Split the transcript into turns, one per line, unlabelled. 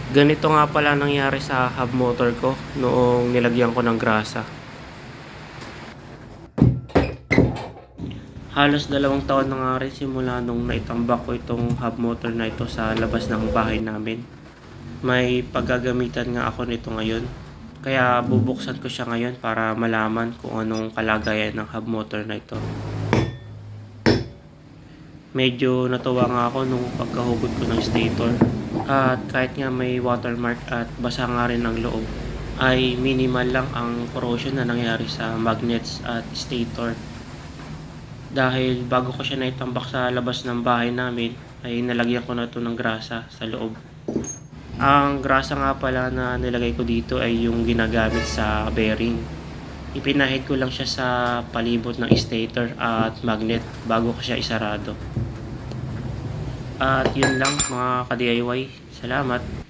Ganito nga pala nangyari sa hub motor ko noong nilagyan ko ng grasa. Halos 2 taon na nga rin simula nung naitambak ko itong hub motor na ito sa labas ng bahay namin. May paggagamitan nga ako nito ngayon. Kaya bubuksan ko siya ngayon para malaman kung anong kalagayan ng hub motor na ito. Medyo natuwa nga ako nung pagkahugot ko ng stator. At kahit nga may watermark at basa nga rin ang loob, ay minimal lang ang corrosion na nangyari sa magnets at stator. Dahil bago ko siya naitambak sa labas ng bahay namin, ay nalagyan ko na ito ng grasa sa loob. Ang grasa nga pala na nilagay ko dito ay yung ginagamit sa bearing. Ipinahid ko lang siya sa palibot ng stator at magnet bago ko siya isarado. At yun lang mga ka-DIY. Salamat!